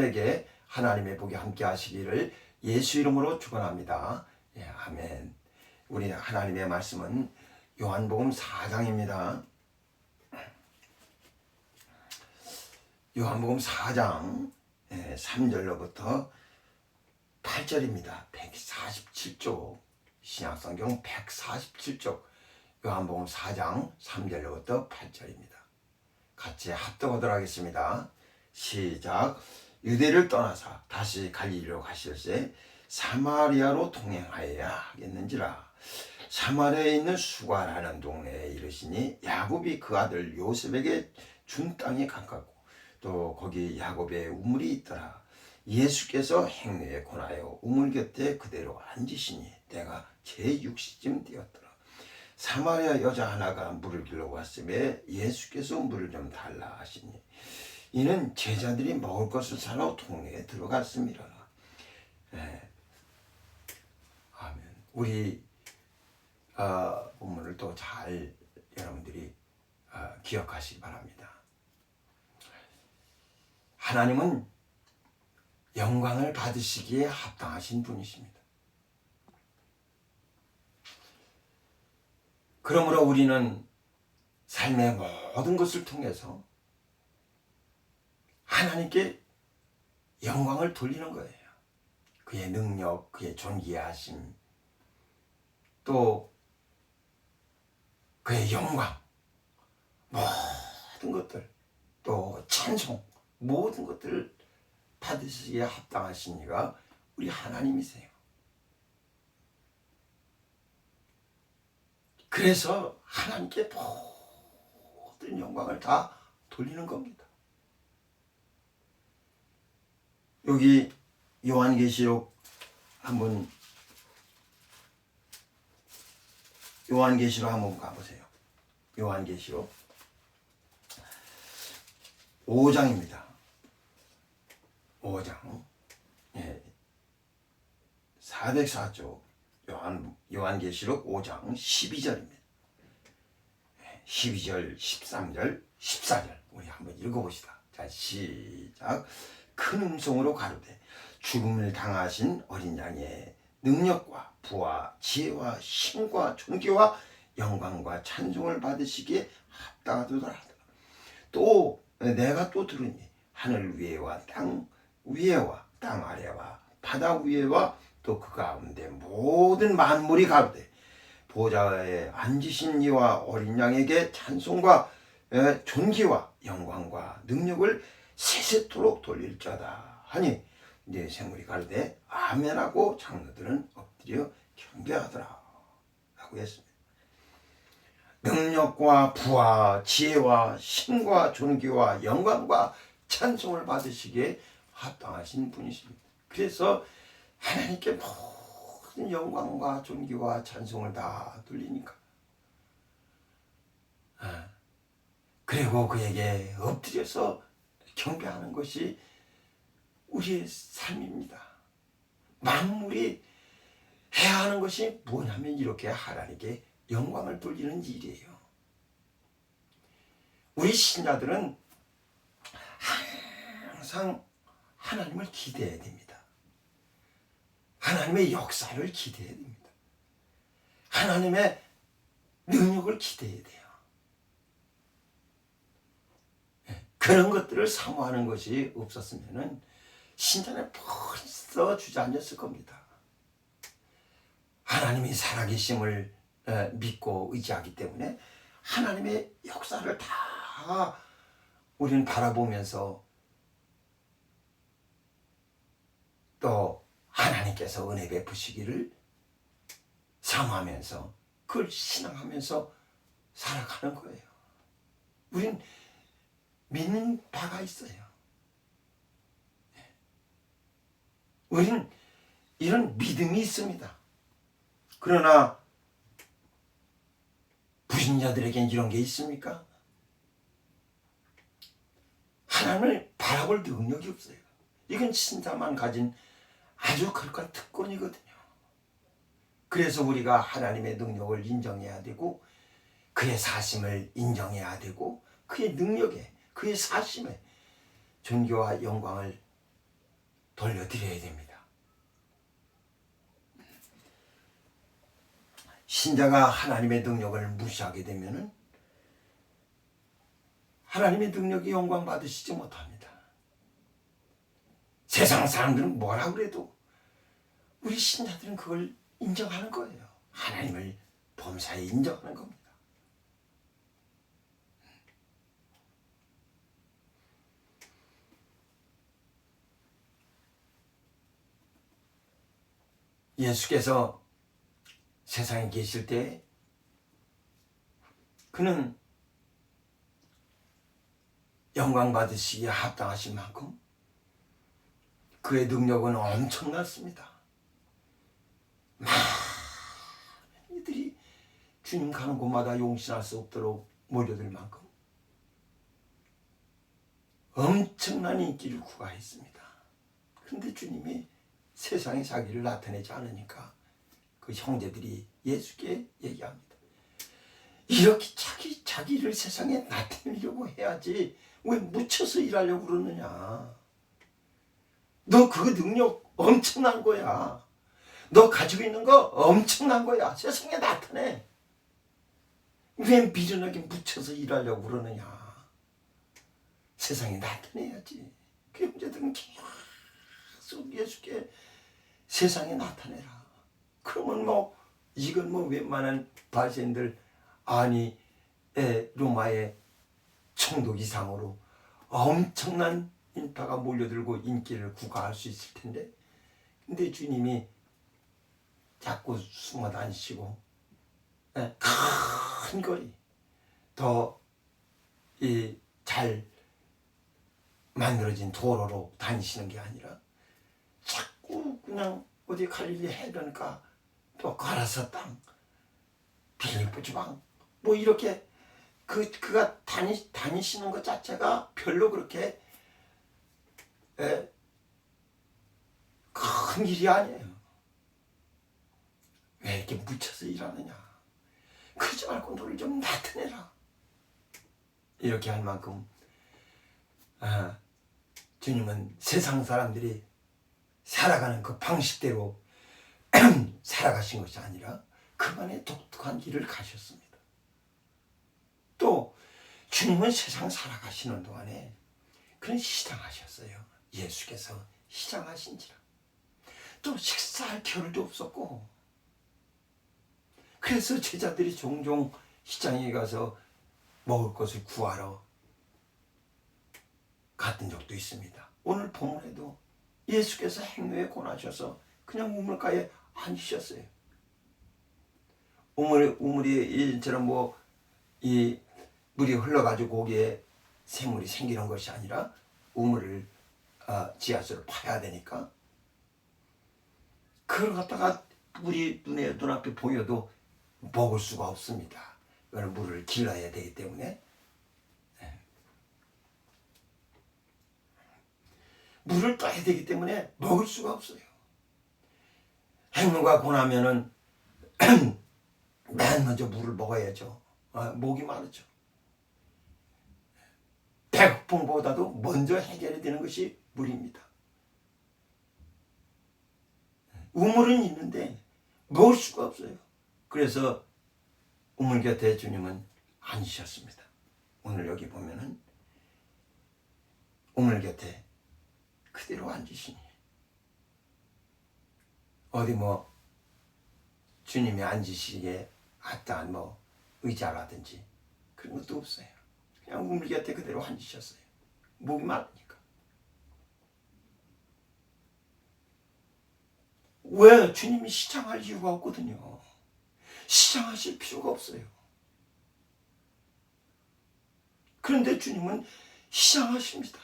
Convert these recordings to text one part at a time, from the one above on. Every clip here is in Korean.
에게 하나님의 복이 함께 하시기를 예수 이름으로 축원합니다. 예, 아멘. 우리 하나님의 말씀은 요한복음 4장입니다. 요한복음 4장 3절로부터 8절입니다. 147쪽 신약성경 147쪽 요한복음 4장 3절로부터 8절입니다. 같이 합독하도록 하겠습니다. 시작. 유대를 떠나사 다시 갈릴리로 가실새 사마리아로 동행하여야 하겠는지라. 사마리아에 있는 수가라는 동네에 이르시니 야곱이 그 아들 요셉에게 준 땅이 가깝고 또 거기 야곱의 우물이 있더라. 예수께서 행로에 권하여 우물 곁에 그대로 앉으시니 때가 제6시쯤 되었더라. 사마리아 여자 하나가 물을 길러 왔음에 예수께서 물을 좀 달라 하시니 이는 제자들이 먹을 것을 사러 동네에 들어갔습니다. 아멘. 우리 본문을 또 잘 여러분들이 기억하시기 바랍니다. 하나님은 영광을 받으시기에 합당하신 분이십니다. 그러므로 우리는 삶의 모든 것을 통해서 하나님께 영광을 돌리는 거예요. 그의 능력, 그의 존귀하심, 또 그의 영광, 모든 것들, 또 찬송, 모든 것들을 받으시기에 합당하신 이가 우리 하나님이세요. 그래서 하나님께 모든 영광을 다 돌리는 겁니다. 여기 요한계시록 한번 가보세요. 요한계시록 5장입니다. 5장 404쪽 요한계시록 5장 12절입니다. 12절, 13절, 14절 우리 한번 읽어봅시다. 자, 시작. 큰 음성으로 가로되 죽음을 당하신 어린 양의 능력과 부와 지혜와 힘과 존귀와 영광과 찬송을 받으시기에 합당하도다. 또 내가 또 들으니 하늘 위에와 땅 위에와 땅 아래와 바다 위에와 또 그 가운데 모든 만물이 가로되 보좌에 앉으신 이와 어린 양에게 찬송과 존귀와 영광과 능력을 세세토록 돌릴 자다 하니 네 생물이 가로되 아멘하고 장로들은 엎드려 경배하더라 라고 했습니다. 능력과 부와 지혜와 힘과 존귀와 영광과 찬송을 받으시기에 합당하신 분이십니다. 그래서 하나님께 모든 영광과 존귀와 찬송을 다 돌리니까 그리고 그에게 엎드려서 경배하는 것이 우리의 삶입니다. 만물이 해야 하는 것이 뭐냐면 이렇게 하나님께 영광을 돌리는 일이에요. 우리 신자들은 항상 하나님을 기대해야 됩니다. 하나님의 역사를 기대해야 됩니다. 하나님의 능력을 기대해야 돼요. 그런 것들을 사모하는 것이 없었으면 신자는 벌써 주저앉았을 겁니다. 하나님이 살아계심을 믿고 의지하기 때문에 하나님의 역사를 다 우리는 바라보면서 또 하나님께서 은혜 베푸시기를 사모하면서 그걸 신앙하면서 살아가는 거예요. 우린 믿는 바가 있어요. 우리는 이런 믿음이 있습니다. 그러나 불신자들에겐 이런 게 있습니까? 하나님을 바라볼 능력이 없어요. 이건 신자만 가진 아주 그릇한 특권이거든요. 그래서 우리가 하나님의 능력을 인정해야 되고 그의 사심을 인정해야 되고 그의 능력에 그의 사심에 존귀와 영광을 돌려드려야 됩니다. 신자가 하나님의 능력을 무시하게 되면은 하나님의 능력이 영광 받으시지 못합니다. 세상 사람들은 뭐라 그래도 우리 신자들은 그걸 인정하는 거예요. 하나님을 범사에 인정하는 겁니다. 예수께서 세상에 계실 때 그는 영광 받으시기에 합당하신 만큼 그의 능력은 엄청났습니다. 많은 이들이 주님 가는 곳마다 용신할 수 없도록 몰려들 만큼 엄청난 인기를 구가했습니다. 그런데 주님이 세상에 자기를 나타내지 않으니까 그 형제들이 예수께 얘기합니다. 이렇게 자기를 세상에 나타내려고 해야지 왜 묻혀서 일하려고 그러느냐. 너 그 능력 엄청난 거야. 너 가지고 있는 거 엄청난 거야. 세상에 나타내. 왜 미련하게 묻혀서 일하려고 그러느냐. 세상에 나타내야지. 그 형제들은 계속 예수께 세상에 나타내라. 그러면 이건 웬만한 바리새인들 아니 로마의 총독 이상으로 엄청난 인파가 몰려들고 인기를 구가할 수 있을 텐데, 근데 주님이 자꾸 숨어 다니시고 큰 거리 더 잘 만들어진 도로로 다니시는 게 아니라 자꾸 그냥 어디 갈릴리 해변가 또 가라사 땅 빌립보 지방 이렇게 그가 다니시는 것 자체가 별로 그렇게 큰 일이 아니에요. 왜 이렇게 묻혀서 일하느냐. 그러지 말고 너를 좀 나타내라. 이렇게 할 만큼 주님은 세상 사람들이 살아가는 그 방식대로 살아가신 것이 아니라 그만의 독특한 길을 가셨습니다. 또 주님은 세상 살아가시는 동안에 그런 시장하셨어요. 예수께서 시장하신지라. 또 식사할 겨를도 없었고, 그래서 제자들이 종종 시장에 가서 먹을 것을 구하러 갔던 적도 있습니다. 오늘 본문에도 예수께서 행로에 권하셔서 그냥 우물가에 앉으셨어요. 우물이 이처럼 이 물이 흘러가지고 거기에 생물이 생기는 것이 아니라 우물을 지하수를 파야 되니까 그걸 갖다가 물이 눈앞에 보여도 먹을 수가 없습니다. 이거는 물을 길러야 되기 때문에 물을 떠야 되기 때문에 먹을 수가 없어요. 행로가 권하면은 맨 먼저 물을 먹어야죠. 목이 마르죠. 배고픔보다도 먼저 해결이 되는 것이 물입니다. 우물은 있는데 먹을 수가 없어요. 그래서 우물 곁에 주님은 앉으셨습니다. 오늘 여기 보면은 우물 곁에 그대로 앉으시니 어디 주님이 앉으시기에 합당한 의자라든지 그런 것도 없어요. 그냥 우물 곁에 그대로 앉으셨어요. 목이 마르니까. 왜? 주님이 시장할 이유가 없거든요. 시장하실 필요가 없어요. 그런데 주님은 시장하십니다.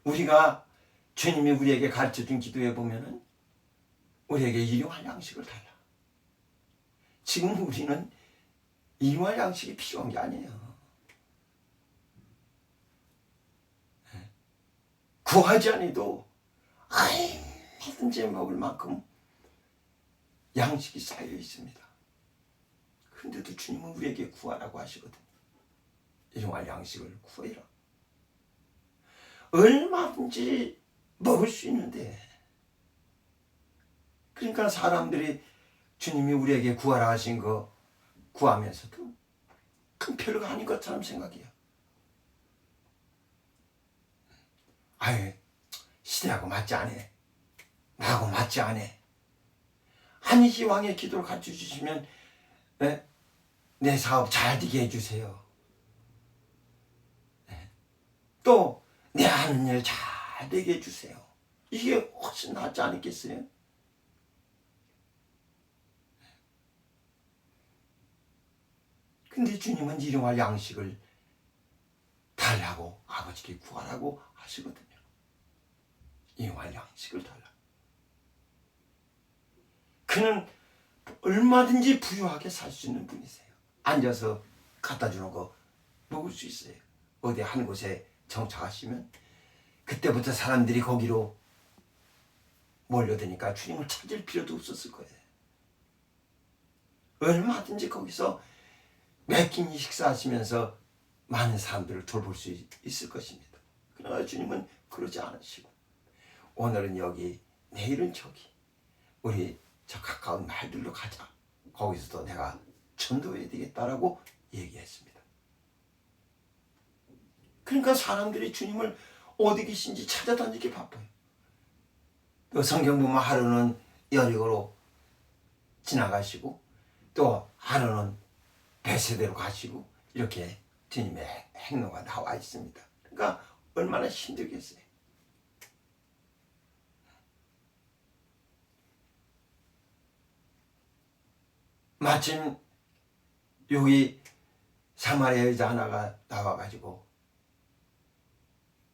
우리가 주님이 우리에게 가르쳐준 기도에 보면은 우리에게 일용할 양식을 달라. 지금 우리는 일용할 양식이 필요한 게 아니에요. 구하지 않아도 얼마든지 먹을 만큼 양식이 쌓여 있습니다. 그런데도 주님은 우리에게 구하라고 하시거든요. 일용할 양식을 구해라. 얼마든지 먹을 수 있는데, 그러니까 사람들이 주님이 우리에게 구하라 하신 거 구하면서도 큰 별거 아닌 것처럼 생각해요. 아유, 시대하고 맞지 않아. 나하고 맞지 않아. 한이시 왕의 기도를 가르쳐 주시면 내 사업 잘 되게 해주세요. 또 내 하는 일 잘 되게 해주세요. 이게 훨씬 낫지 않겠어요? 근데 주님은 일용할 양식을 달라고 아버지께 구하라고 하시거든요. 일용할 양식을 달라. 그는 얼마든지 부유하게 살 수 있는 분이세요. 앉아서 갖다 주는 거 먹을 수 있어요. 어디 한 곳에 정착하시면 그때부터 사람들이 거기로 몰려드니까 주님을 찾을 필요도 없었을 거예요. 얼마든지 거기서 몇 끼니 식사하시면서 많은 사람들을 돌볼 수 있을 것입니다. 그러나 주님은 그러지 않으시고 오늘은 여기, 내일은 저기, 우리 저 가까운 말들로 가자. 거기서도 내가 전도해야 되겠다라고 얘기했습니다. 그러니까 사람들이 주님을 어디 계신지 찾아다니기 바빠요. 또 성경 보면 하루는 여리고로 지나가시고 또 하루는 베세대로 가시고 이렇게 주님의 행로가 나와 있습니다. 그러니까 얼마나 힘들겠어요. 마침 여기 사마리아 여자 하나가 나와가지고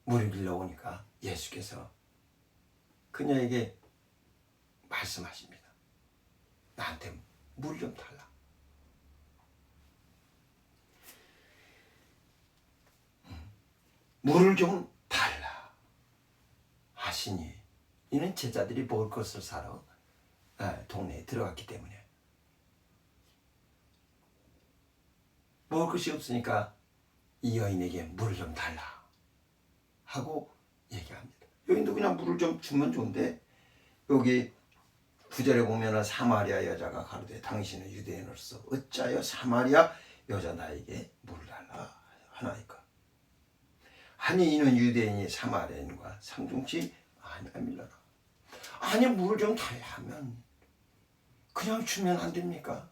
물을 길러오니까 예수께서 그녀에게 말씀하십니다. 나한테 물 좀 달라. 물을 좀 달라 하시니 이는 제자들이 먹을 것을 사러 동네에 들어갔기 때문에 먹을 것이 없으니까 이 여인에게 물을 좀 달라 하고 얘기합니다. 여인도 그냥 물을 좀 주면 좋은데 여기 9절에 보면 사마리아 여자가 가로되 당신은 유대인으로서 어찌하여 사마리아 여자 나에게 물을 달라 하나이까. 아니 이는 유대인이 사마리아인과 상종치 아니함이라. 아니 물을 좀 달라 하면 그냥 주면 안 됩니까?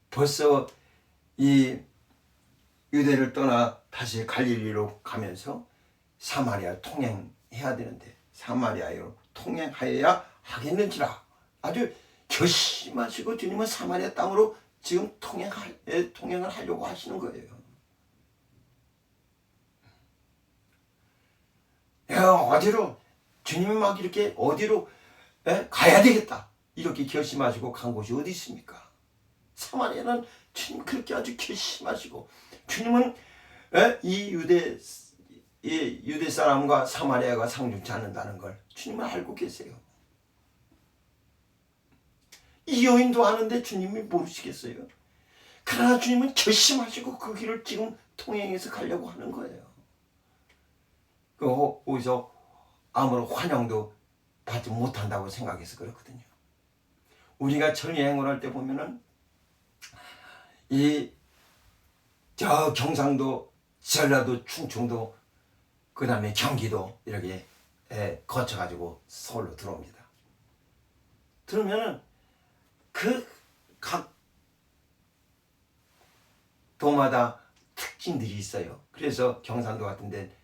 벌써 이 유대를 떠나 다시 갈릴리로 가면서 사마리아 통행해야 되는데 사마리아로 통행하여야 하겠는지라 아주 결심하시고 주님은 사마리아 땅으로 지금 통행을 하려고 하시는 거예요. 어디로 주님이 막 이렇게 어디로 가야 되겠다 이렇게 결심하시고 간 곳이 어디 있습니까? 사마리아는 주님 그렇게 아주 결심하시고 주님은 이 유대 사람과 사마리아가 상종치 않는다는 걸 주님은 알고 계세요. 이 여인도 아는데 주님이 모르시겠어요? 그러나 주님은 결심하시고 그 길을 지금 통행해서 가려고 하는 거예요. 거기서 아무런 환영도 받지 못한다고 생각해서 그렇거든요. 우리가 전 여행을 할 때 보면은 저 경상도, 전라도, 충청도, 그 다음에 경기도 이렇게 거쳐가지고 서울로 들어옵니다. 들어오면은 그 각 도마다 특징들이 있어요. 그래서 경상도 같은 데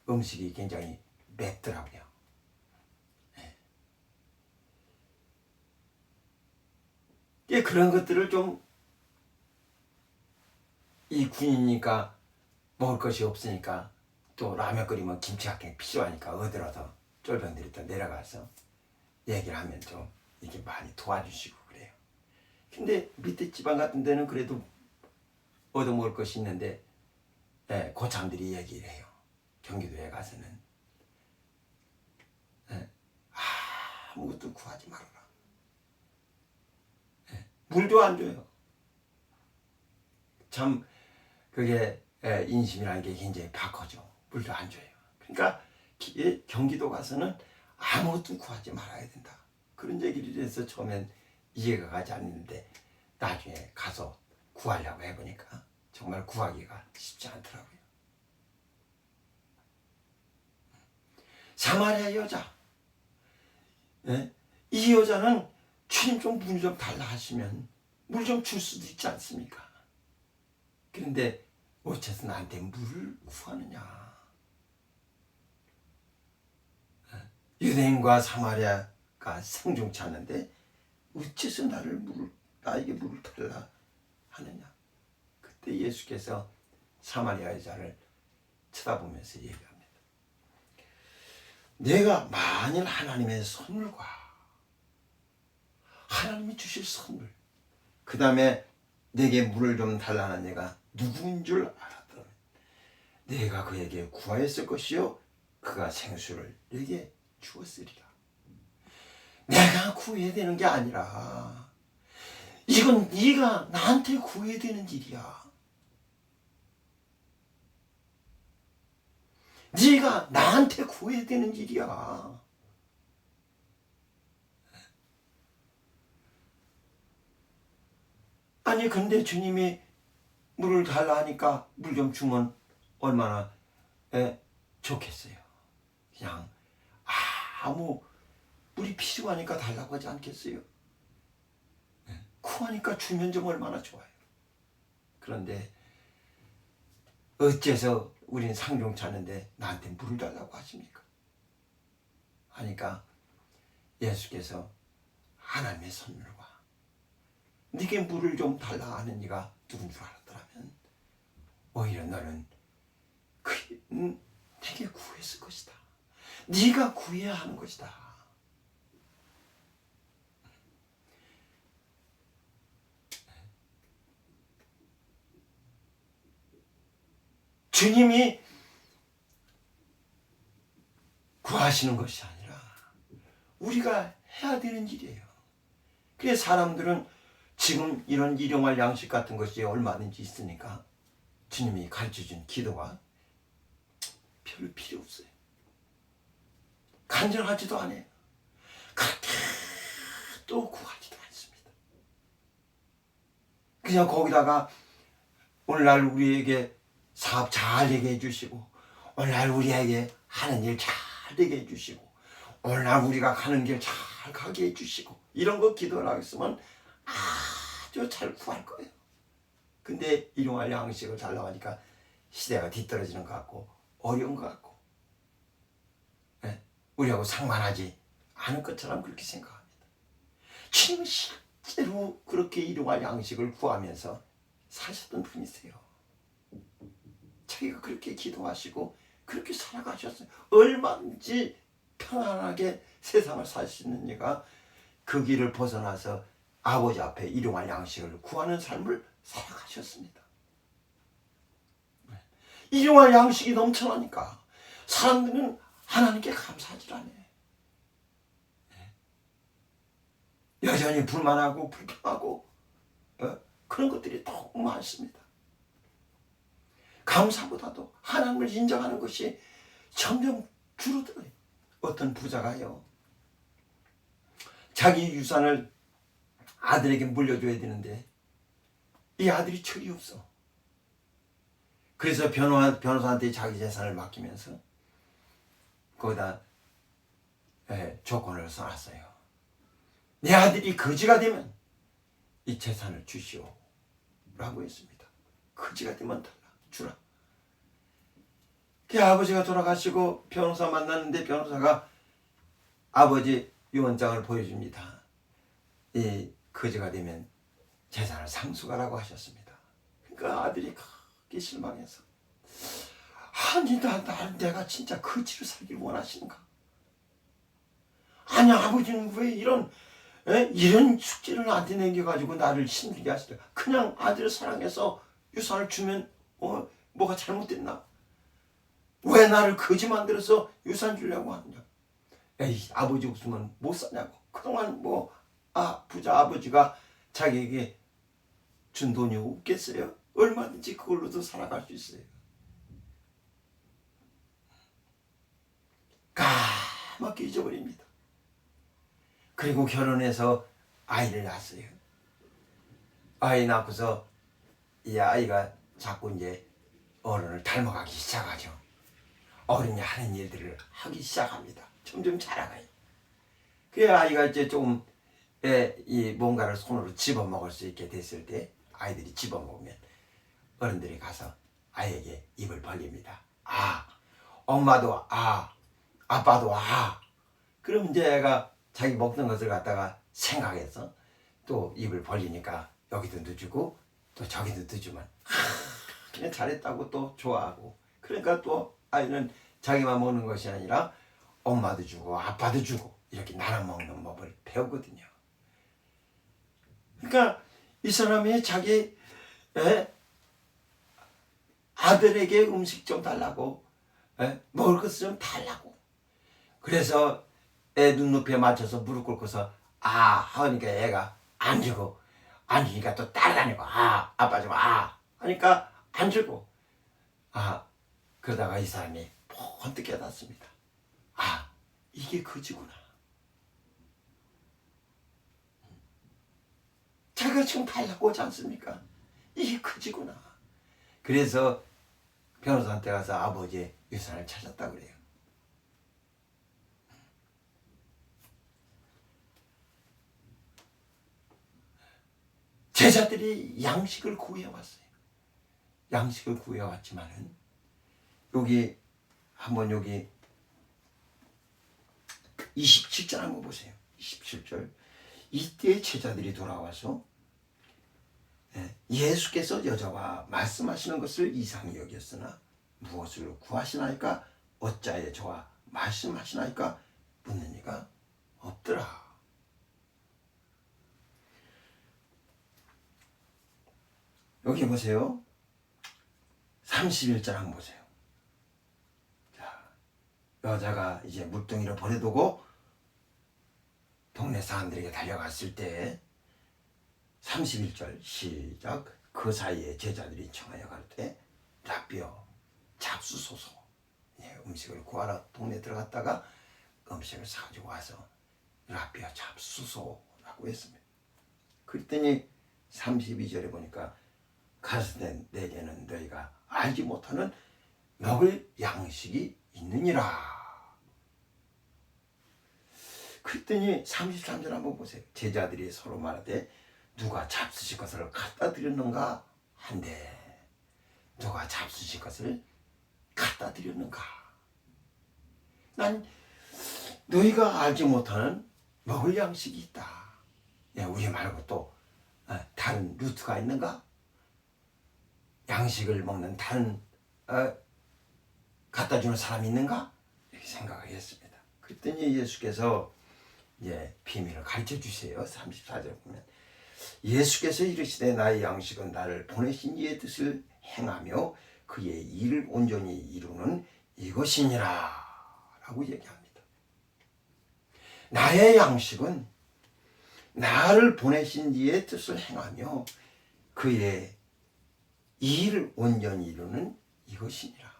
음식이 굉장히 맵더라고요. 그런 것들을 좀 이 군이니까 먹을 것이 없으니까 또 라면 끓이면 김치 한 개 필요하니까 얻으러서 쫄병들이 또 내려가서 얘기를 하면 좀 이게 많이 도와주시고 그래요. 근데 밑에 지방 같은 데는 그래도 얻어먹을 것이 있는데 고참들이 얘기를 해요. 경기도에 가서는 아무것도 구하지 말아라. 물도 안 줘요. 참 그게 인심이라는 게 굉장히 박하죠. 물도 안 줘요. 그러니까 경기도 가서는 아무것도 구하지 말아야 된다. 그런 얘기를 해서 처음엔 이해가 가지 않는데 나중에 가서 구하려고 해보니까 정말 구하기가 쉽지 않더라고요. 사마리아 여자, 예? 이 여자는 주님 좀 물 좀 달라 하시면 물 좀 줄 수도 있지 않습니까? 그런데 어째서 나한테 물을 구하느냐? 유대인과 사마리아가 상종치 않는데 어째서 나에게 물을 달라 하느냐? 그때 예수께서 사마리아 여자를 쳐다보면서 얘기합니다. 내가 만일 하나님의 선물과 하나님이 주실 선물, 그 다음에 내게 물을 좀 달라는 얘가 누구인 줄 알았더니 내가 그에게 구하였을 것이요 그가 생수를 내게 주었으리라. 내가 구해야 되는 게 아니라 이건 네가 나한테 구해야 되는 일이야. 네가 나한테 구해야 되는 일이야. 아니 근데 주님이 물을 달라 하니까 물 좀 주면 얼마나 좋겠어요. 그냥 아무 물이 필요하니까 달라고 하지 않겠어요? 구하니까 주면 좀 얼마나 좋아요. 그런데 어째서 우린 상종치 않는데 나한테 물을 달라고 하십니까? 하니까 예수께서 하나님의 선물과 네게 물을 좀 달라 하는 네가 누군 줄 알았더라면 오히려 너는 내게 구했을 것이다. 네가 구해야 하는 것이다. 주님이 구하시는 것이 아니라 우리가 해야 되는 일이에요. 그래서 사람들은 지금 이런 일용할 양식 같은 것이 얼마든지 있으니까 주님이 가르쳐준 기도가 별로 필요 없어요. 간절하지도 않아요. 그렇게 또 구하지도 않습니다. 그냥 거기다가 오늘날 우리에게 사업 잘 되게 해주시고 오늘날 우리에게 하는 일 잘 되게 해주시고 오늘날 우리가 가는 길 잘 가게 해주시고 이런 거 기도를 하겠으면 아주 잘 구할 거예요. 근데 일용할 양식을 달라고 하니까 시대가 뒤떨어지는 것 같고 어려운 것 같고 우리하고 상관하지 않을 것처럼 그렇게 생각합니다. 주님은 실제로 그렇게 일용할 양식을 구하면서 사셨던 분이세요. 자기가 그렇게 기도하시고 그렇게 살아가셨어요. 얼마든지 평안하게 세상을 살 수 있는 이가 그 길을 벗어나서 아버지 앞에 일용할 양식을 구하는 삶을 살아가셨습니다. 일용할 양식이 넘쳐나니까 사람들은 하나님께 감사하지 않아요. 여전히 불만하고 불평하고 그런 것들이 너무 많습니다. 감사보다도 하나님을 인정하는 것이 점점 줄어들어요. 어떤 부자가요, 자기 유산을 아들에게 물려줘야 되는데 이 아들이 철이 없어. 그래서 변호사한테 자기 재산을 맡기면서 거기다 조건을 써놨어요. 내 아들이 거지가 되면 이 재산을 주시오 라고 했습니다. 거지가 되면 달라 주라. 그 아버지가 돌아가시고 변호사 만났는데 변호사가 아버지 유언장을 보여줍니다. 이 거지가 되면 재산을 상속하라고 하셨습니다. 그러니까 아들이 크게 실망해서 아니 내가 진짜 거지로 살길 원하시는가? 아니 아버지는 왜 이런 숙제를 나한테 남겨가지고 나를 힘들게 하시더라. 그냥 아들을 사랑해서 유산을 주면 뭐가 잘못됐나? 왜 나를 거지 만들어서 유산 주려고 하느냐? 에이, 아버지 없으면 못 사냐고. 그동안 부자 아버지가 자기에게 준 돈이 없겠어요? 얼마든지 그걸로도 살아갈 수 있어요. 까맣게 잊어버립니다. 그리고 결혼해서 아이를 낳았어요. 아이 낳고서 이 아이가 자꾸 이제 어른을 닮아가기 시작하죠. 어른이 하는 일들을 하기 시작합니다. 점점 자라가요. 그 아이가 이제 조금 이 뭔가를 손으로 집어먹을 수 있게 됐을 때 아이들이 집어먹으면 어른들이 가서 아이에게 입을 벌립니다. 아, 엄마도 아, 아빠도 아. 그럼 이제 애가 자기 먹던 것을 갖다가 생각해서 또 입을 벌리니까 여기도 넣어주고 또 저기도 넣어주면 그냥 잘했다고 또 좋아하고, 그러니까 또 아이는 자기만 먹는 것이 아니라 엄마도 주고 아빠도 주고 이렇게 나눠 먹는 법을 배우거든요. 그러니까 이 사람이 자기 아들에게 음식 좀 달라고, 먹을 것을 좀 달라고, 그래서 애 눈높이에 맞춰서 무릎 꿇고서 아 하니까 애가 안 주고, 안 주니까 또 따라다니고 아 아빠 좀 아 하니까 안 주고, 아 그러다가 이 사람이 번뜩 깨닫습니다. 아 이게 거지구나. 자기가 지금 달라고 하지 않습니까? 이게 거지구나. 그래서 변호사한테 가서 아버지의 유산을 찾았다고 그래요. 제자들이 양식을 구해왔어요. 양식을 구해왔지만은 여기 한번 여기 27절 한번 보세요. 27절. 이때 제자들이 돌아와서 예수께서 여자와 말씀하시는 것을 이상히 여겼으나 무엇을 구하시나이까 어찌하여 저와 말씀하시나이까 묻는 이가 없더라. 여기 보세요. 31절 한번 보세요. 자, 여자가 이제 물동이를 버려두고 동네 사람들에게 달려갔을 때 31절 시작. 그 사이에 제자들이 청하여 가로되 라비어 잡수소서. 음식을 구하러 동네 들어갔다가 음식을 사가지고 와서 라비어 잡수소라고 했습니다. 그랬더니 32절에 보니까 가스된 내게는 너희가 알지 못하는 먹을 양식이 있느니라. 그랬더니 33절 한번 보세요. 제자들이 서로 말하되 누가 잡수실 것을 갖다 드렸는가 한데, 누가 잡수실 것을 갖다 드렸는가. 난 너희가 알지 못하는 먹을 양식이 있다. 우리 말고 또 다른 루트가 있는가? 양식을 먹는 다른 갖다 주는 사람이 있는가? 이렇게 생각을 했습니다. 그랬더니 예수께서 비밀을 가르쳐 주세요. 34절 보면 예수께서 이르시되 나의 양식은 나를 보내신 이의 뜻을 행하며 그의 일을 온전히 이루는 이것이니라 라고 얘기합니다. 나의 양식은 나를 보내신 이의 뜻을 행하며 그의 일을 온전히 이루는 이것이니라.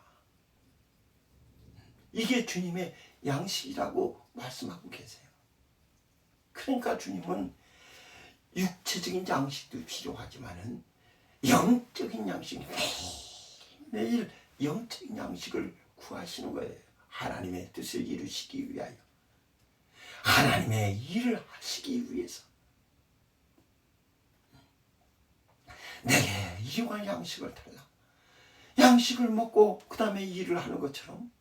이게 주님의 양식이라고 말씀하고 계세요. 그러니까 주님은 육체적인 양식도 필요하지만은 영적인 양식, 매일 영적인 양식을 구하시는 거예요. 하나님의 뜻을 이루시기 위하여, 하나님의 일을 하시기 위해서. 내게 일용할 양식을 달라. 양식을 먹고 그 다음에 일을 하는 것처럼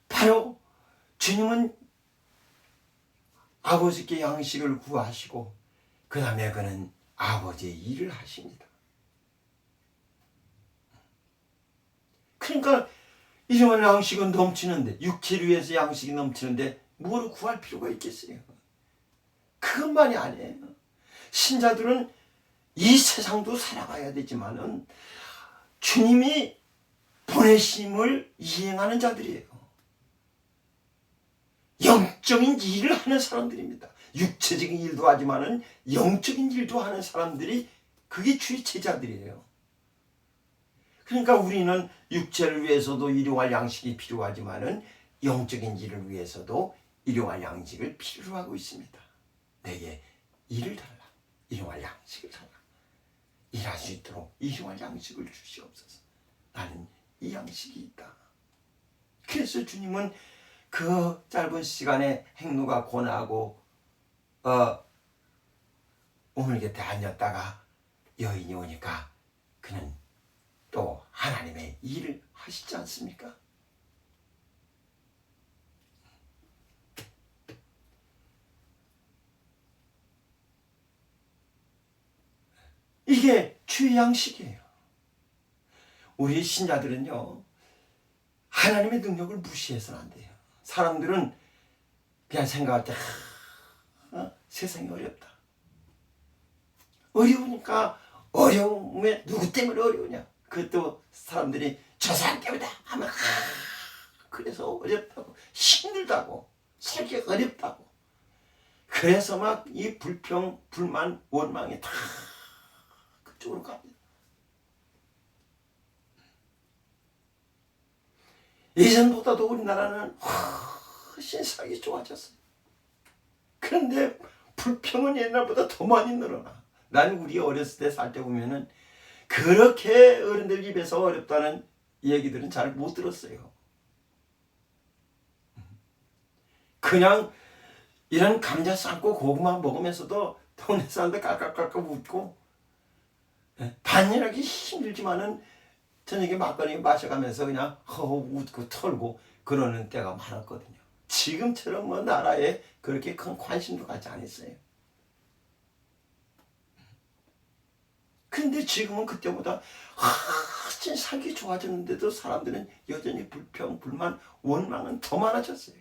바로 주님은 아버지께 양식을 구하시고 그 다음에 그는 아버지의 일을 하십니다. 그러니까 일용할 양식은 넘치는데, 육체를 위해서 양식이 넘치는데 뭐를 구할 필요가 있겠어요? 그것만이 아니에요. 신자들은 이 세상도 살아가야 되지만은 주님이 보내심을 이행하는 자들이에요. 영적인 일을 하는 사람들입니다. 육체적인 일도 하지만은 영적인 일도 하는 사람들이, 그게 주의 제자들이에요. 그러니까 우리는 육체를 위해서도 일용할 양식이 필요하지만은 영적인 일을 위해서도 일용할 양식을 필요로 하고 있습니다. 내게 일을 달라. 일용할 양식을 달라. 일할 수 있도록 일용할 양식을 주시옵소서. 나는 이 양식이 있다. 그래서 주님은 그 짧은 시간에 행로가 고나고 우물 곁에 앉았다가 여인이 오니까 그는 또 하나님의 일을 하시지 않습니까? 이게 주의 양식이에요. 우리 신자들은요, 하나님의 능력을 무시해서는 안 돼요. 사람들은 그냥 생각할 때 세상이 어렵다. 어려우니까 어려움에 누구 때문에 어려우냐. 그것도 사람들이 저 사람 때문이다 하면 그래서 어렵다고, 힘들다고, 살기가 어렵다고. 그래서 막 이 불평, 불만, 원망이 다 그쪽으로 갑니다. 예전보다도 우리나라는 훨씬 살기 좋아졌어요. 그런데 불평은 옛날보다 더 많이 늘어나. 난 우리 어렸을 때 살 때 보면은 그렇게 어른들 입에서 어렵다는 얘기들은 잘 못 들었어요. 그냥 이런 감자 삶고 고구마 먹으면서도 동네 사람들 깔깔깔깔 웃고, 반일하기 힘들지만은 저녁에 막걸리 마셔가면서 그냥 웃고 털고 그러는 때가 많았거든요. 지금처럼 뭐 나라에 그렇게 큰 관심도 갖지 않았어요. 근데 지금은 그때보다 훨씬 살기 좋아졌는데도 사람들은 여전히 불평, 불만, 원망은 더 많아졌어요.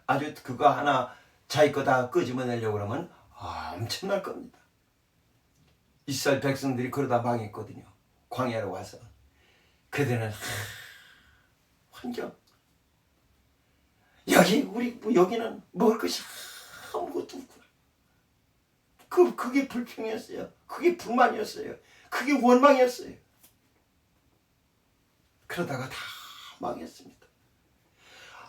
아주 그거 하나 자기 거 다 끄집어내려고 그러면 엄청날 겁니다. 이스라엘 백성들이 그러다 망했거든요. 광야로 와서. 그들은 환경, 여기는 먹을 것이 아무것도 없구나. 그게 불평이었어요. 그게 불만이었어요. 그게 원망이었어요. 그러다가 다 망했습니다.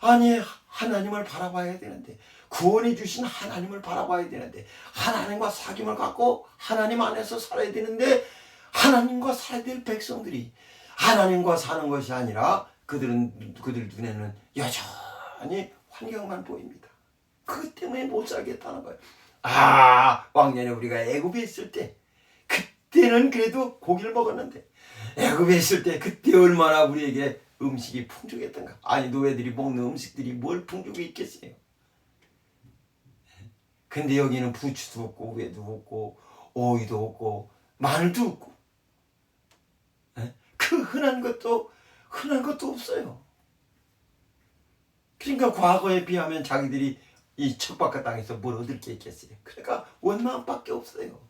아니, 하나님을 바라봐야 되는데, 구원해 주신 하나님을 바라봐야 되는데, 하나님과 사귐을 갖고 하나님 안에서 살아야 되는데, 하나님과 살아야 될 백성들이 하나님과 사는 것이 아니라 그들 눈에는 여전히 환경만 보입니다. 그것 때문에 못 살겠다는 거예요. 왕년에 우리가 애굽에 있을 때, 그때는 그래도 고기를 먹었는데, 애굽에 있을 때 그때 얼마나 우리에게 음식이 풍족했던가. 아니, 노예들이 먹는 음식들이 뭘 풍족이 있겠어요. 근데 여기는 부추도 없고 우에도 없고 오이도 없고 마늘도 없고, 그 흔한 것도 없어요. 그러니까 과거에 비하면 자기들이 이 척박한 땅에서 뭘 얻을 게 있겠어요. 그러니까 원망밖에 없어요.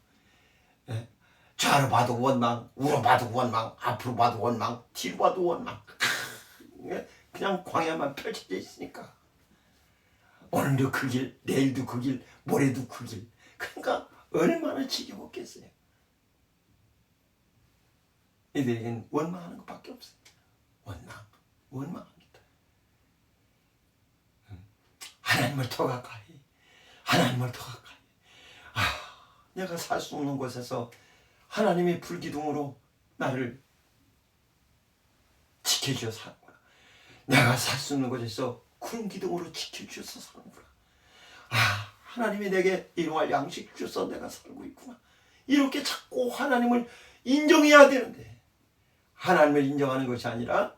좌로 봐도 원망, 우로 봐도 원망, 앞으로 봐도 원망, 뒤로 봐도 원망. 그냥 광야만 펼쳐져 있으니까 오늘도 그 길, 내일도 그 길, 모레도 그 길. 그러니까 얼마나 지겨웠겠어요. 이들에겐 원망하는 것밖에 없어요. 원망합니다. 하나님을 더 가까이, 하나님을 더 가까이. 내가 살 수 없는 곳에서 하나님의 불기둥으로 나를 지켜주셔서 사는구나. 내가 살 수 없는 곳에서 구름 기둥으로 지켜주셔서 사는구나. 하나님이 내게 일용할 양식 주셔서 내가 살고 있구나. 이렇게 자꾸 하나님을 인정해야 되는데, 하나님을 인정하는 것이 아니라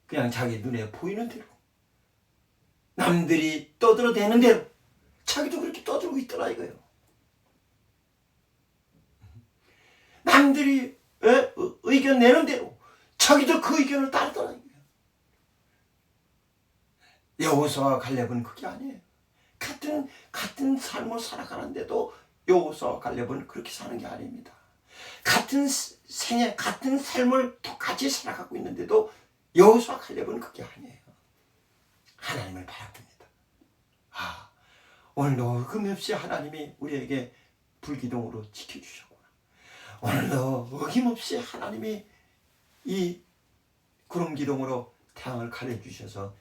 그냥 자기 눈에 보이는 대로, 남들이 떠들어대는 대로 자기도 그렇게 떠들고 있더라 이거예요. 남들이 의견 내는 대로 자기도 그 의견을 따르더라 이거예요. 여호수아와 갈렙은 그게 아니에요. 같은 삶을 살아가는데도 여호수아와 갈렙은 그렇게 사는 게 아닙니다. 같은 생애, 같은 삶을 똑같이 살아가고 있는데도 여호수아와 갈렙은 그게 아니에요. 하나님을 바라봅니다. 오늘도 어김없이 하나님이 우리에게 불기둥으로 지켜주셨구나. 오늘도 어김없이 하나님이 이 구름기둥으로 태양을 가려주셔서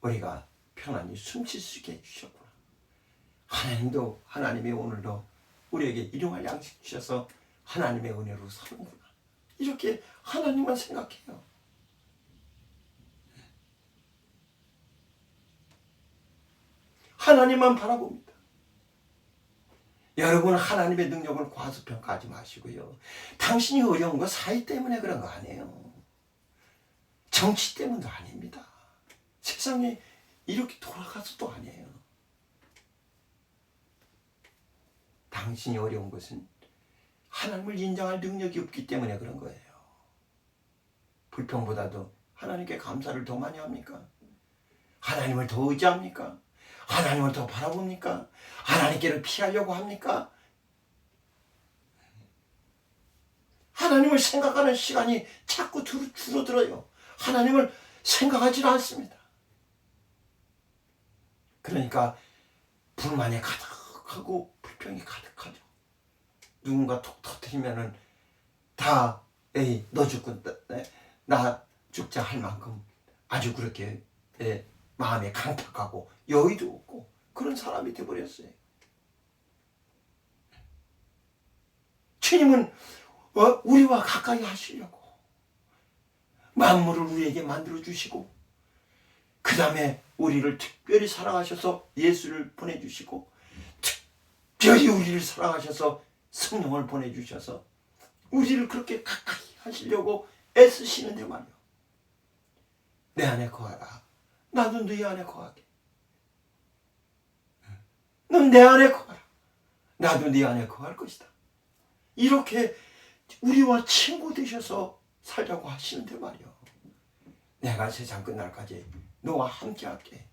우리가 편안히 숨쉴 수 있게 해주셨구나. 하나님도 하나님의 오늘도 우리에게 일용할 양식 주셔서 하나님의 은혜로 사는구나. 이렇게 하나님만 생각해요. 하나님만 바라봅니다. 여러분, 하나님의 능력을 과소평가하지 마시고요. 당신이 어려운 거 사회 때문에 그런 거 아니에요. 정치 때문도 아닙니다. 세상이 이렇게 돌아가서도 아니에요. 당신이 어려운 것은 하나님을 인정할 능력이 없기 때문에 그런 거예요. 불평보다도 하나님께 감사를 더 많이 합니까? 하나님을 더 의지합니까? 하나님을 더 바라봅니까? 하나님께를 피하려고 합니까? 하나님을 생각하는 시간이 자꾸 줄어들어요. 하나님을 생각하지 않습니다. 그러니까 불만이 가득하고 불평이 가득하죠. 누군가 톡 터뜨리면은 다 에이 너 죽고 나 죽자 할 만큼 아주 그렇게 마음에 강팍하고 여의도 없고 그런 사람이 되어버렸어요. 주님은 우리와 가까이 하시려고 만물을 우리에게 만들어주시고 그 다음에 우리를 특별히 사랑하셔서 예수를 보내주시고 특별히 우리를 사랑하셔서 성령을 보내주셔서 우리를 그렇게 가까이 하시려고 애쓰시는데 말이요. 내 안에 거하라. 나도 네 안에 거하게. 넌 내 안에 거하라. 나도 네 안에 거할 것이다. 이렇게 우리와 친구 되셔서 살자고 하시는데 말이요. 내가 세상 끝날까지 너와 함께 할게.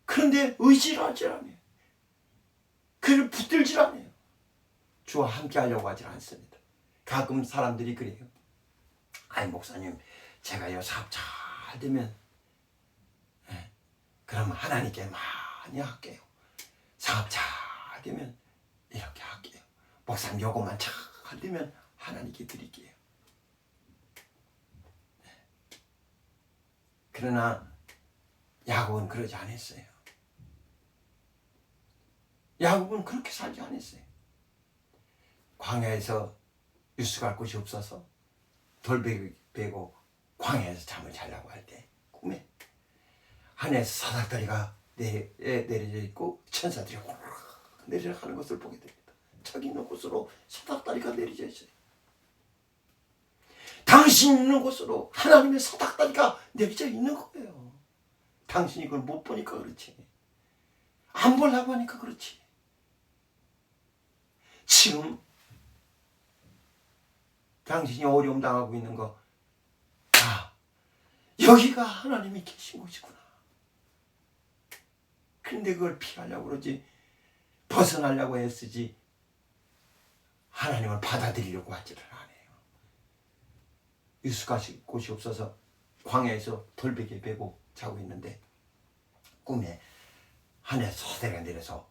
그런데 의지를 하지 않아요. 그를 붙들지 않아요. 주와 함께 하려고 하지 않습니다. 가끔 사람들이 그래요. 아이 목사님, 제가요 사업 잘 되면 그럼 하나님께 많이 할게요. 사업 잘 되면 이렇게 할게요. 목사님 요것만 잘 되면 하나님께 드릴게요. 그러나 야곱은 그러지 않았어요. 야곱은 그렇게 살지 않았어요. 광야에서 유수 갈 곳이 없어서 돌베개 베고 광야에서 잠을 자려고 할 때 꿈에 하늘에서 사닥다리가 내려져 있고 천사들이 호락 내려가는 것을 보게 됩니다. 자기 있는 곳으로 사닥다리가 내려져 있어요. 당신 있는 곳으로 하나님의 사닥다리가 내려져 있는 거예요. 당신이 그걸 못 보니까 그렇지. 안 보려고 하니까 그렇지. 지금 당신이 어려움 당하고 있는 거, 여기가 하나님이 계신 곳이구나. 근데 그걸 피하려고 그러지, 벗어나려고 애쓰지, 하나님을 받아들이려고 하지를 않아요. 유숙할 곳이 없어서 광야에서 돌베개 베고 자고 있는데 꿈에 하늘에서 사대가 내려서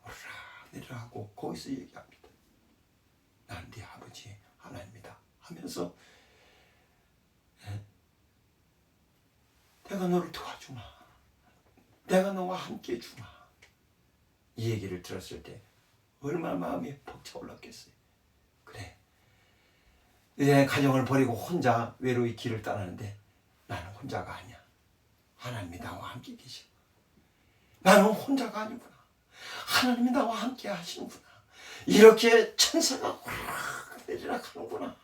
내리라 하고 거기서 얘기합니다. 난 네 아버지 하나님이다 하면서 내가 너를 도와주마. 내가 너와 함께 해주마. 이 얘기를 들었을 때 얼마나 마음이 벅차올랐겠어요. 그래, 내 가정을 버리고 혼자 외로이 길을 떠나는데 나는 혼자가 아니야. 하나님이 나와 함께 계시고 나는 혼자가 아니구나. 하나님이 나와 함께 하시는구나. 이렇게 천사가 호락 내리락 하는구나.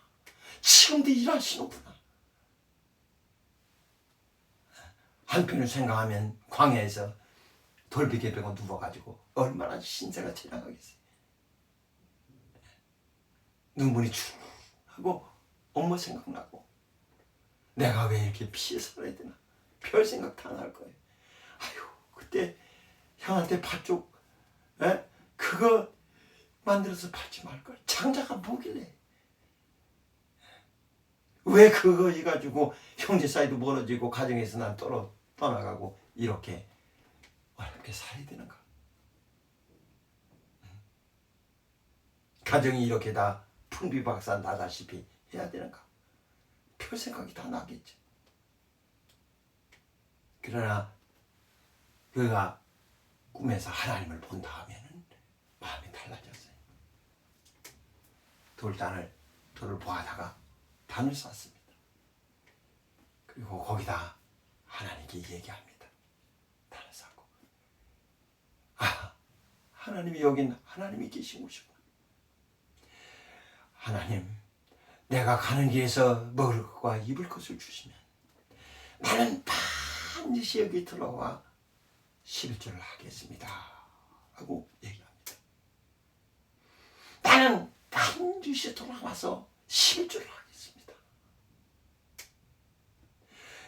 지금도 일하시는구나. 한편을 생각하면 광야에서 돌베개 베고 누워가지고 얼마나 신세가 지나가겠어요. 눈물이 쭉 하고 엄마 생각나고 내가 왜 이렇게 피해 살아야 되나 별 생각 다 날 거예요. 아유, 그때 형한테 팥죽 그거 만들어서 받지 말걸. 장자가 뭐길래 왜 그거 해가지고 형제 사이도 멀어지고 가정에서 난 떠나가고 이렇게 어렵게 살아야 되는가. 가정이 이렇게 다 풍비박산 나다시피 해야 되는가. 별 생각이 다 나겠지. 그러나 그가 꿈에서 하나님을 본 다음에는 마음이 달라졌어요. 돌을 보아다가 단을 쌌습니다. 그리고 거기다 하나님께 얘기합니다. 단을 쌓고, 하나님이 여긴 하나님이 계신 곳이구나. 하나님, 내가 가는 길에서 먹을 것과 입을 것을 주시면 나는 반드시 여기 들어와 11조를 하겠습니다 하고 얘기합니다. 나는 반드시 돌아와서 11조를 하겠습니다.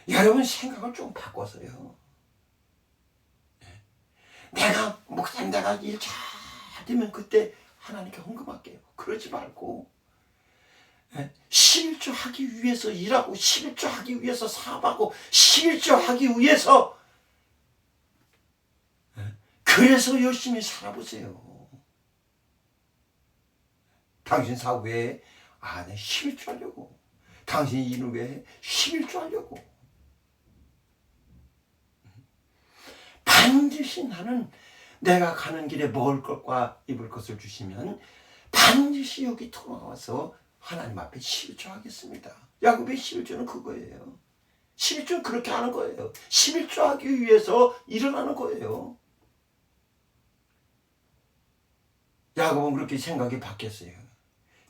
여러분 생각을 좀 바꿔서요. 내가 목사님 내가 일 잘 되면 그때 하나님께 헌금할게요. 그러지 말고 11조 하기 위해서 일하고 11조 하기 위해서 사업하고 11조 하기 위해서 그래서 열심히 살아보세요. 당신 사업 외에 내 11조 하려고, 당신 일 외에 11조 하려고. 반드시 나는 내가 가는 길에 먹을 것과 입을 것을 주시면 반드시 여기 돌아와서 하나님 앞에 11조 하겠습니다. 야곱의 11조는 그거예요. 11조는 그렇게 하는 거예요. 11조 하기 위해서 일어나는 거예요. 야곱은 그렇게 생각이 바뀌었어요.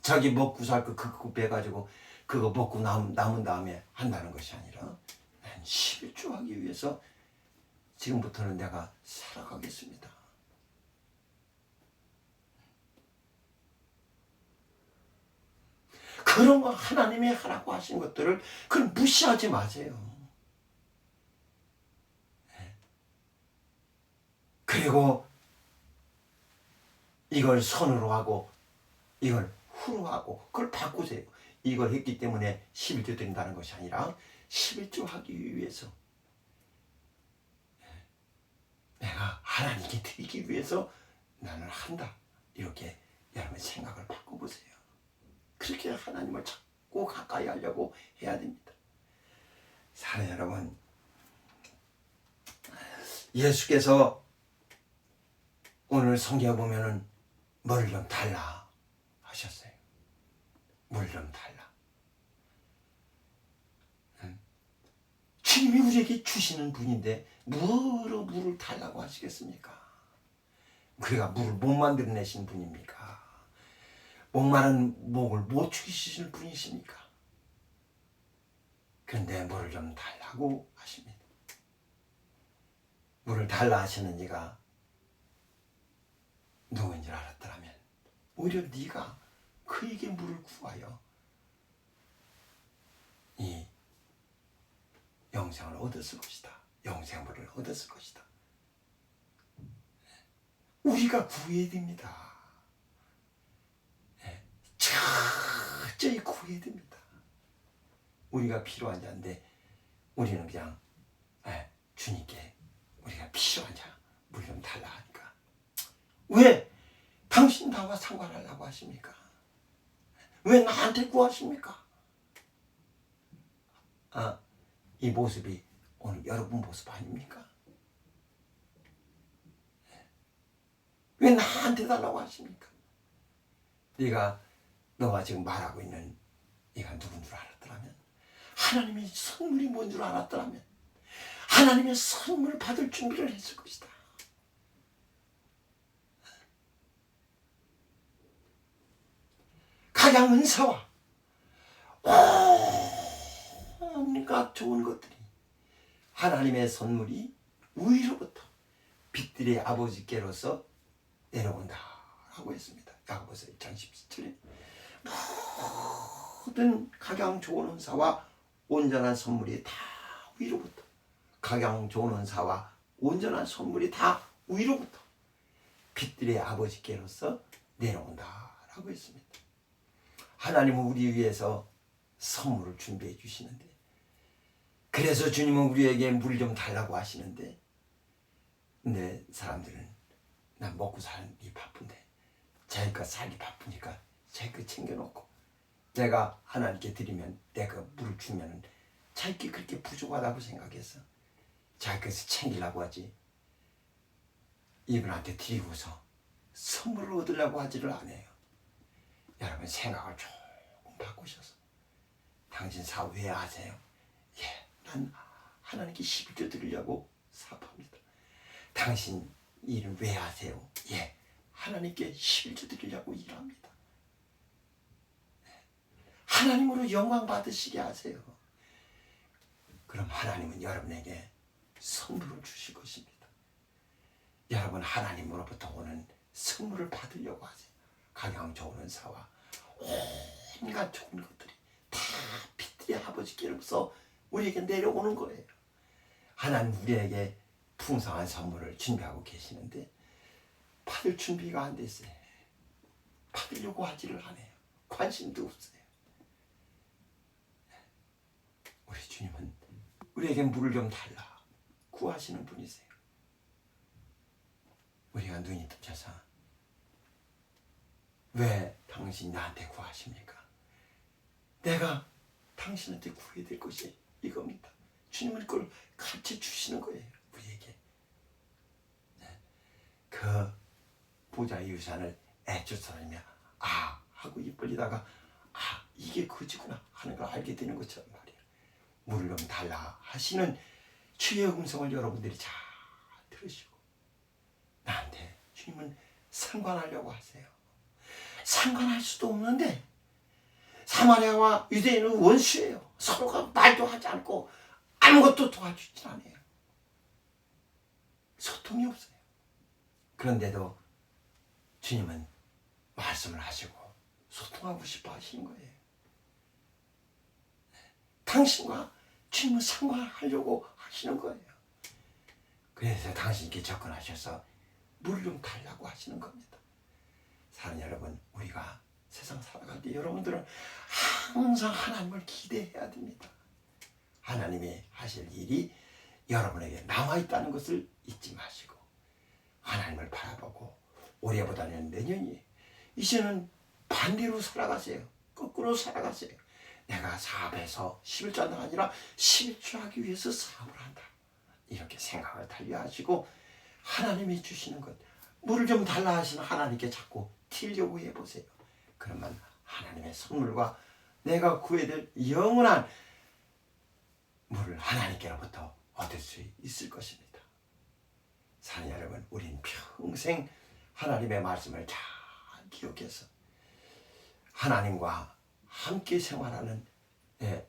자기 먹고 살 거 그거 빼가지고 그거 먹고 남은 다음에 한다는 것이 아니라 난 11조 하기 위해서 지금부터는 내가 살아가겠습니다. 그런 거 하나님이 하라고 하신 것들을 그걸 무시하지 마세요. 그리고 이걸 선으로 하고 이걸 후로 하고 그걸 바꾸세요. 이걸 했기 때문에 11조 드린다는 것이 아니라 11조 하기 위해서 내가 하나님께 드리기 위해서 나는 한다. 이렇게 여러분 생각을 바꿔보세요. 그렇게 하나님을 자꾸 가까이 하려고 해야 됩니다. 사랑하는 여러분, 예수께서 오늘 성경에 보면은 뭘 좀 달라 하셨어요. 뭘 좀 달라. 주님이 우리에게 주시는 분인데 뭐로 물을 달라고 하시겠습니까? 그가 물을 못 만들어내신 분입니까? 목마른 목을 못 죽이시는 분이십니까? 그런데 물을 좀 달라고 하십니다. 물을 달라 하시는 이가 누구인 줄 알았더라면 오히려 네가 그에게 물을 구하여 이 영생을 얻었을 것이다. 영생물을 얻었을 것이다. 우리가 구해야 됩니다. 철저히 구해야 됩니다. 우리가 필요한 자인데 우리는 그냥 주님께 우리가 필요한 자 물 좀 달라 하니까 왜 당신 나와 상관하려고 하십니까? 왜 나한테 구하십니까? 이 모습이 오늘 여러분 모습 아닙니까? 왜 나한테 달라고 하십니까? 너가 지금 말하고 있는 네가 누군 줄 알았더라면, 하나님의 선물이 뭔 줄 알았더라면 하나님의 선물을 받을 준비를 했을 것이다. 가장 은사와 온갖 좋은 것들이 하나님의 선물이 위로부터 빛들의 아버지께로서 내려온다 라고 했습니다. 야고보서 1장 17절. 모든 가장 좋은 은사와 온전한 선물이 다 위로부터, 가장 좋은 은사와 온전한 선물이 다 위로부터 빛들의 아버지께로서 내려온다 라고 했습니다. 하나님은 우리 위해서 선물을 준비해 주시는데, 그래서 주님은 우리에게 물 좀 달라고 하시는데, 근데 사람들은 난 먹고 살기 바쁜데 자기 것 살기 바쁘니까 자기 것 챙겨놓고, 내가 하나님께 드리면 내가 물을 주면 자기 그렇게 부족하다고 생각해서 자기 것을 챙기려고 하지 이분한테 드리고서 선물을 얻으려고 하지를 않아요. 여러분 생각을 조금 바꾸셔서 당신 사업 왜 하세요? 예, 난 하나님께 11조 드리려고 사업합니다. 당신 일을 왜 하세요? 예, 하나님께 11조 드리려고 일합니다. 하나님으로 영광 받으시게 하세요. 그럼 하나님은 여러분에게 선물을 주실 것입니다. 여러분 하나님으로부터 오는 선물을 받으려고 하세요. 가장 좋은 은사와 온갖 좋은 것들이 다 빛들이 아버지께로서 우리에게 내려오는 거예요. 하나님 우리에게 풍성한 선물을 준비하고 계시는데 받을 준비가 안 됐어요. 받으려고 하지를 않아요. 관심도 없어요. 우리 주님은 우리에게 물을 좀 달라 구하시는 분이세요. 우리가 눈이 뜰쳐서 왜 당신 나한테 구하십니까? 내가 당신한테 구해야 될 것이 이겁니다. 주님은 그걸 같이 주시는 거예요. 우리에게. 그 보좌의 유산을 애줄 사람이 하고 입 벌리다가 이게 그지구나 하는 걸 알게 되는 것처럼 말이에요. 물을 좀 달라 하시는 주의 음성을 여러분들이 잘 들으시고 나한테 주님은 상관하려고 하세요. 상관할 수도 없는데 사마리아와 유대인은 원수예요. 서로가 말도 하지 않고 아무것도 도와주질 않아요. 소통이 없어요. 그런데도 주님은 말씀을 하시고 소통하고 싶어 하시는 거예요. 당신과 주님은 상관하려고 하시는 거예요. 그래서 당신께 접근하셔서 물을 좀 달라고 하시는 겁니다. 사랑하는 여러분, 우리가 세상 살아갈 때 여러분들은 항상 하나님을 기대해야 됩니다. 하나님이 하실 일이 여러분에게 남아있다는 것을 잊지 마시고 하나님을 바라보고 올해보다는 내년이 이제는 반대로 살아가세요. 거꾸로 살아가세요. 내가 사업에서 11조가 아니라 11조 하기 위해서 사업을 한다. 이렇게 생각을 달리하시고 하나님이 주시는 것 물을 좀 달라 하시는 하나님께 자꾸 튀려고 해보세요. 그러면 하나님의 선물과 내가 구해야 될 영원한 물을 하나님께로부터 얻을 수 있을 것입니다. 사랑하는 여러분, 우린 평생 하나님의 말씀을 잘 기억해서 하나님과 함께 생활하는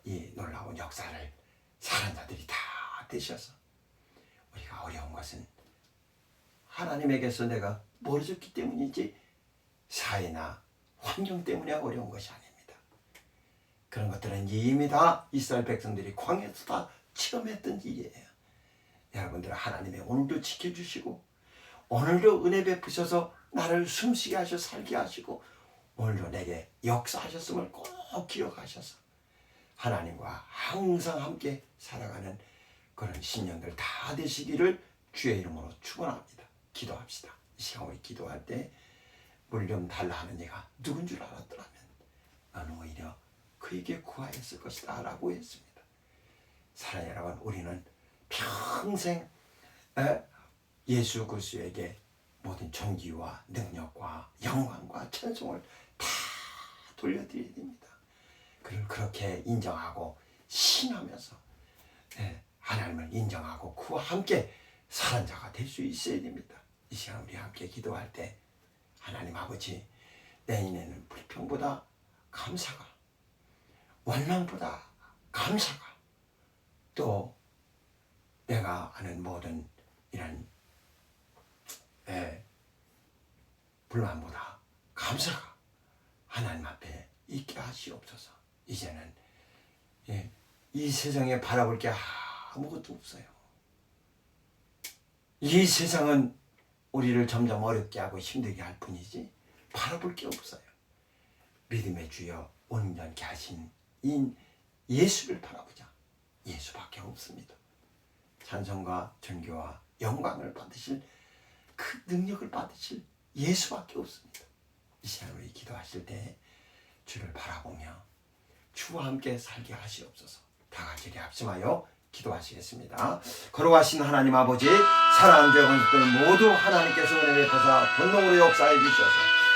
이 놀라운 역사를 사는 자들이 다 되셔서 우리가 어려운 것은 하나님에게서 내가 멀어졌기 때문이지 사회나 환경 때문에 어려운 것이 아닙니다. 그런 것들은 이미 다 이스라엘 백성들이 광야에서 다 체험했던 일이에요. 여러분들 하나님의 오늘도 지켜주시고 오늘도 은혜 베푸셔서 나를 숨쉬게 하셔 살게 하시고 오늘도 내게 역사하셨음을 꼭 기억하셔서 하나님과 항상 함께 살아가는 그런 신령들 다 되시기를 주의 이름으로 축원합니다. 기도합시다. 이 시간 우리 기도할 때 물 좀 달라 하는 이가 누군 줄 알았더라면 너는 오히려 그에게 구하였을 것이다 라고 했습니다. 사랑하는 여러분, 우리는 평생 예수 그리스도에게 모든 존귀와 능력과 영광과 찬송을 다 돌려드려야 됩니다. 그를 그렇게 인정하고 신하면서 하나님을 인정하고 그와 함께 사는 자가 될 수 있어야 됩니다. 이 시간 우리 함께 기도할 때 하나님 아버지, 내 인에는 불평보다 감사가, 원망보다 감사가, 또 내가 아는 모든 이런 불만보다 감사가 하나님 앞에 있게 하시옵소서. 이제는 이 세상에 바라볼 게 아무것도 없어요. 이 세상은 우리를 점점 어렵게 하고 힘들게 할 뿐이지 바라볼 게 없어요. 믿음의 주여 온전케 하신 인 예수를 바라보자. 예수밖에 없습니다. 찬송과 존귀와 영광을 받으실 그 능력을 받으실 예수밖에 없습니다. 이 시간 우리 기도하실 때 주를 바라보며 주와 함께 살게 하시옵소서. 다 같이 합심하여 기도하시겠습니다. 걸어가신 하나님 아버지, 사랑하는 죄 건속들 모두 하나님께서 은혜 베푸사 권능으로 역사해 주셔서